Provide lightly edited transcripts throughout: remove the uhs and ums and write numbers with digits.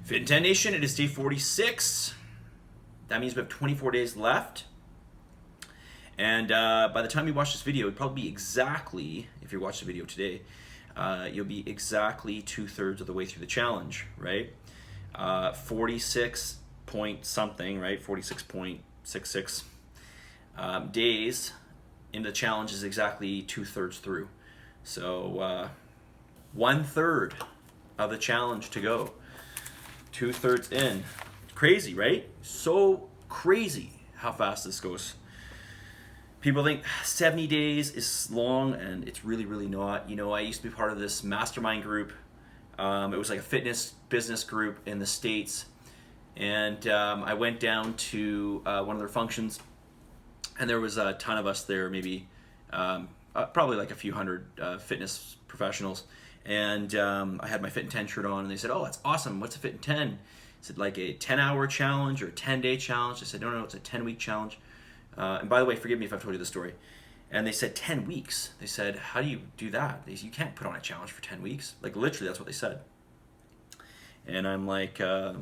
Fit in 10 Nation, it is day 46. That means we have 24 days left. And by the time you watch this video, it'll probably be exactly, if you watch the video today, you'll be exactly 2/3 of the way through the challenge, right? 46 point something, right? 46.66 days into the challenge is exactly 2/3 through. So 1/3 of the challenge to go. 2/3 in. Crazy, right? So crazy how fast this goes. People think 70 days is long, and it's really, really not. You know, I used to be part of this mastermind group. It was like a fitness business group in the States. And I went down to one of their functions, and there was a ton of us there, maybe probably like a few hundred fitness professionals. And I had my Fit in 10 shirt on, and they said, "Oh, that's awesome. What's a Fit in 10? Is it like a 10-hour challenge or a 10-day challenge?" I said, no, it's a 10-week challenge. And by the way, forgive me if I've told you the story. And they said 10 weeks. They said, "How do you do that?" They said, "You can't put on a challenge for 10 weeks. Like literally, that's what they said. And I'm like, why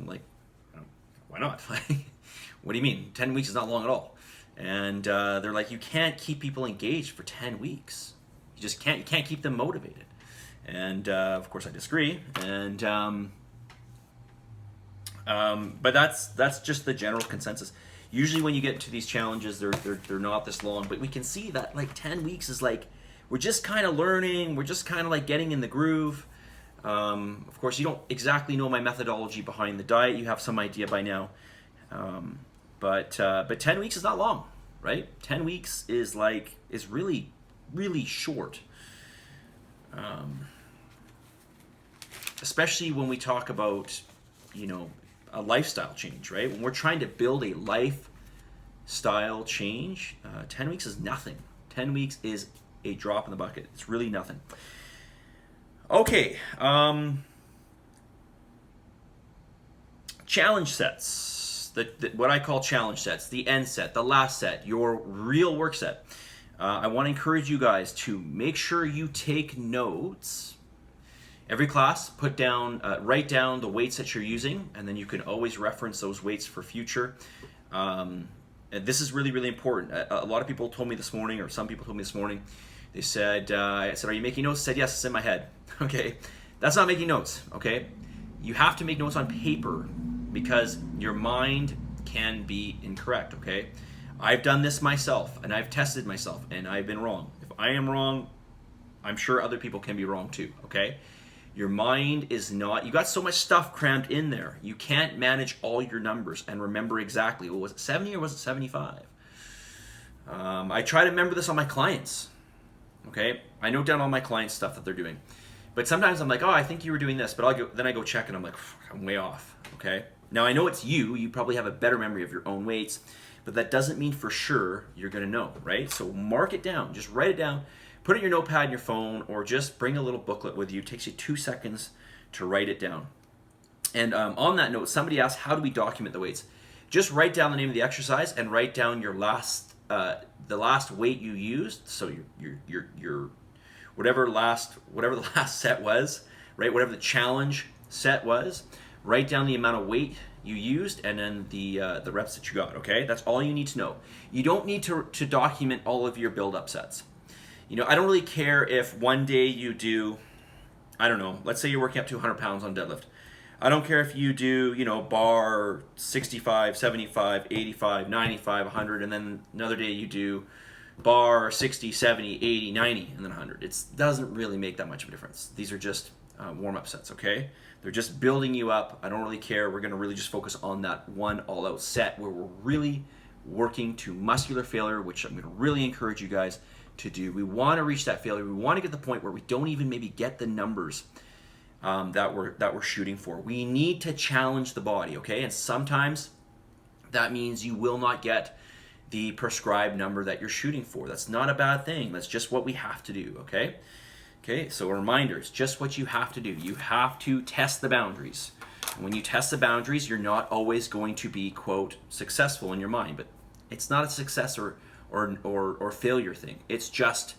not? What do you mean? 10 weeks is not long at all. And they're like, you can't keep people engaged for 10 weeks. You just can't. You can't keep them motivated. And of course, I disagree. And but that's just the general consensus. Usually, when you get into these challenges, they're not this long. But we can see that like 10 weeks is like we're just kind of learning. We're just kind of like getting in the groove. Of course, you don't exactly know my methodology behind the diet. You have some idea by now. But 10 weeks is not long, right? 10 weeks is really, really short. Especially when we talk about, you know, a lifestyle change, right? When we're trying to build a lifestyle change, 10 weeks is nothing. 10 weeks is a drop in the bucket. It's really nothing. Okay, challenge sets, what I call challenge sets, the end set, the last set, your real work set. I want to encourage you guys to make sure you take notes. Every class, write down the weights that you're using, and then you can always reference those weights for future. And this is really, really important. A lot of people told me this morning, or some people told me this morning, they said, I said, "Are you making notes?" I said, "Yes, it's in my head." Okay, that's not making notes, okay? You have to make notes on paper because your mind can be incorrect, okay? I've done this myself, and I've tested myself, and I've been wrong. If I am wrong, I'm sure other people can be wrong too, okay? Your mind is not, you got so much stuff crammed in there. You can't manage all your numbers and remember exactly, well, was it 70 or was it 75? I try to remember this on my clients, okay? I note down all my clients' stuff that they're doing. But sometimes I'm like, oh, I think you were doing this, but then I go check and I'm like, I'm way off, okay? Now I know it's you probably have a better memory of your own weights, but that doesn't mean for sure you're gonna know, right? So mark it down, just write it down, put it in your notepad in your phone, or just bring a little booklet with you. It takes you 2 seconds to write it down. And on that note, somebody asked, how do we document the weights? Just write down the name of the exercise and write down your the last weight you used. So your whatever the last set was, right? Whatever the challenge set was, write down the amount of weight you used and then the reps that you got. Okay, that's all you need to know. You don't need to document all of your build-up sets. You know, I don't really care if one day you do, I don't know, let's say you're working up to 100 pounds on deadlift. I don't care if you do, you know, bar 65, 75, 85, 95, 100, and then another day you do bar 60, 70, 80, 90, and then 100. It doesn't really make that much of a difference. These are just warm-up sets, okay? They're just building you up. I don't really care. We're going to really just focus on that one all-out set where we're really working to muscular failure, which I'm going to really encourage you guys to do. We want to reach that failure. We want to get to the point where we don't even maybe get the numbers that we're shooting for. We need to challenge the body, okay? And sometimes that means you will not get the prescribed number that you're shooting for. That's not a bad thing. That's just what we have to do, okay? Okay, so a reminder, it's just what you have to do. You have to test the boundaries. And when you test the boundaries, you're not always going to be, quote, successful in your mind, but it's not a success or failure thing. It's just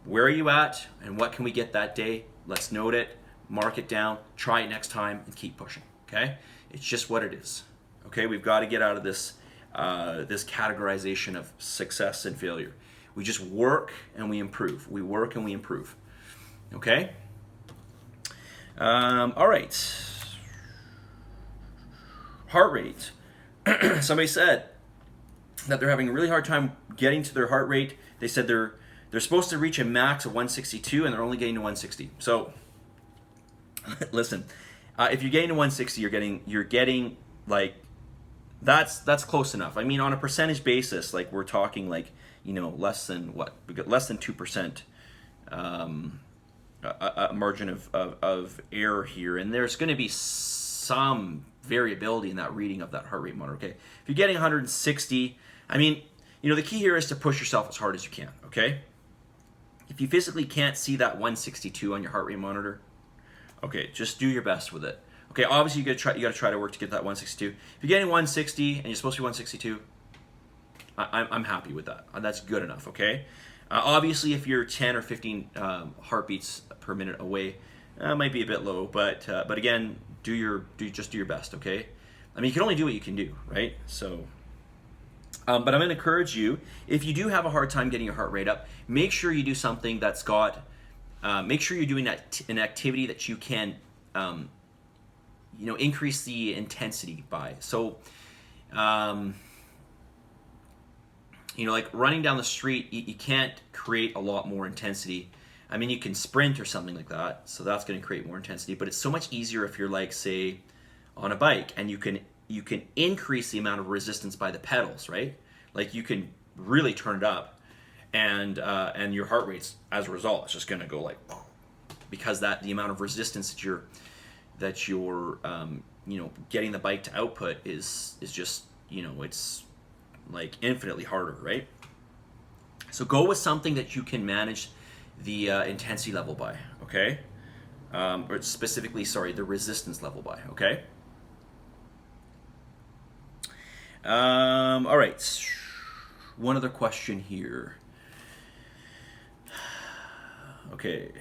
where are you at and what can we get that day? Let's note it, mark it down, try it next time, and keep pushing. Okay. okay? It's just what it is, okay? We've got to get out of this, this categorization of success and failure. We just work and we improve. We work and we improve, okay? All right. Heart rate. Somebody said that they're having a really hard time getting to their heart rate. They said they're supposed to reach a max of 162 and they're only getting to 160. So listen, if you're getting to 160, you're getting like that's close enough. I mean, on a percentage basis, like we're talking like, you know, less than what? We got less than 2%. A margin of error here, and there's going to be some variability in that reading of that heart rate monitor. Okay, if you're getting 160, I mean, you know, the key here is to push yourself as hard as you can. Okay, if you physically can't see that 162 on your heart rate monitor, okay, just do your best with it. Okay, obviously you got to try to work to get that 162. If you're getting 160 and you're supposed to be 162, I'm happy with that. That's good enough. Okay. Obviously, if you're 10 or 15 heartbeats per minute away, it might be a bit low, but again, just do your best, okay? I mean, you can only do what you can do, right? So, but I'm going to encourage you, if you do have a hard time getting your heart rate up, make sure you do something that's got, make sure you're doing an activity that you can, you know, increase the intensity by. So, you know, like running down the street, you can't create a lot more intensity. I mean, you can sprint or something like that, so that's going to create more intensity. But it's so much easier if you're like, say, on a bike, and you can increase the amount of resistance by the pedals, right? Like you can really turn it up, and your heart rate's as a result, it's just going to go like, because the amount of resistance that you're you know, getting the bike to output is just, you know, it's like infinitely harder, right? So go with something that you can manage the intensity level by, okay? Or specifically, sorry, the resistance level by, okay? All right. One other question here. Okay.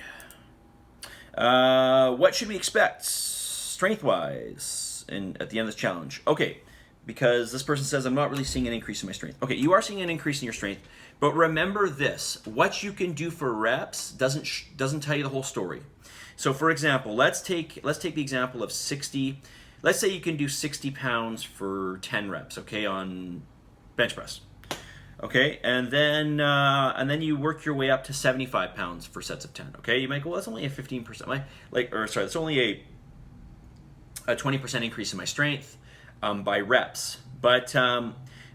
What should we expect strength-wise at the end of this challenge? Okay. Because this person says, I'm not really seeing an increase in my strength. Okay, you are seeing an increase in your strength, but remember this: what you can do for reps doesn't tell you the whole story. So, for example, let's take the example of 60. Let's say you can do 60 pounds for 10 reps, okay, on bench press. Okay, and then you work your way up to 75 pounds for sets of 10. Okay, you might go, well, that's only a 15%, that's only a 20% increase in my strength. By reps, but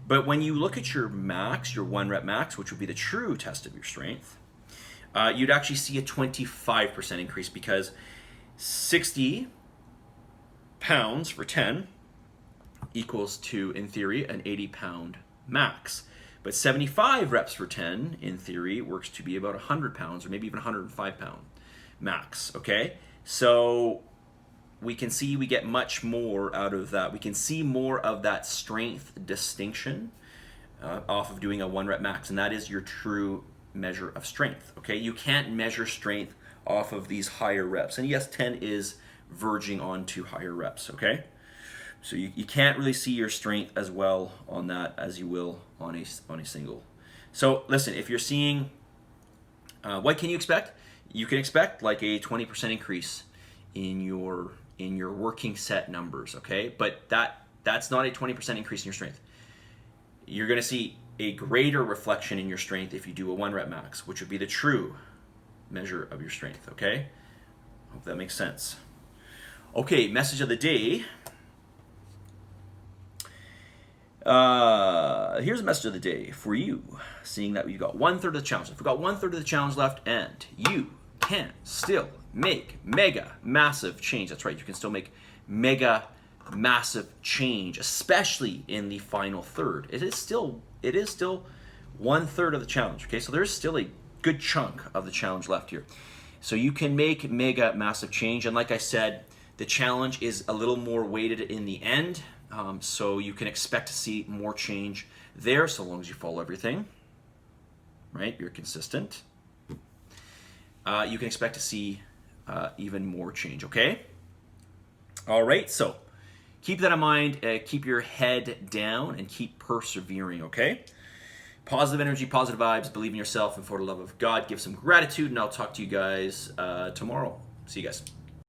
when you look at your max, your 1 rep max, which would be the true test of your strength, you'd actually see a 25% increase, because 60 pounds for 10 equals to, in theory, an 80-pound max. But 75 reps for 10, in theory, works to be about 100 pounds, or maybe even 105-pound max. Okay, so we can see we get much more out of that. We can see more of that strength distinction off of doing a 1 rep max, and that is your true measure of strength. Okay, you can't measure strength off of these higher reps, and yes, 10 is verging on to higher reps. Okay, so you can't really see your strength as well on that as you will on a single. So listen, if you're seeing, what can you expect? You can expect like a 20% increase in your working set numbers, okay? But that's not a 20% increase in your strength. You're going to see a greater reflection in your strength if you do a 1 rep max, which would be the true measure of your strength, okay? Hope that makes sense. Okay, message of the day. Here's a message of the day for you, seeing that we've got 1/3 of the challenge left. We've got 1/3 of the challenge left, and you can still make mega massive change. That's right, you can still make mega massive change, especially in the final third. It is still 1/3 of the challenge. Okay, so there's still a good chunk of the challenge left here. So you can make mega massive change, and like I said, the challenge is a little more weighted in the end, so you can expect to see more change there, so long as you follow everything. Right, you're consistent. You can expect to see even more change, okay? All right, so keep that in mind. Keep your head down and keep persevering, okay? Positive energy, positive vibes, believe in yourself, and for the love of God, give some gratitude, and I'll talk to you guys tomorrow. See you guys.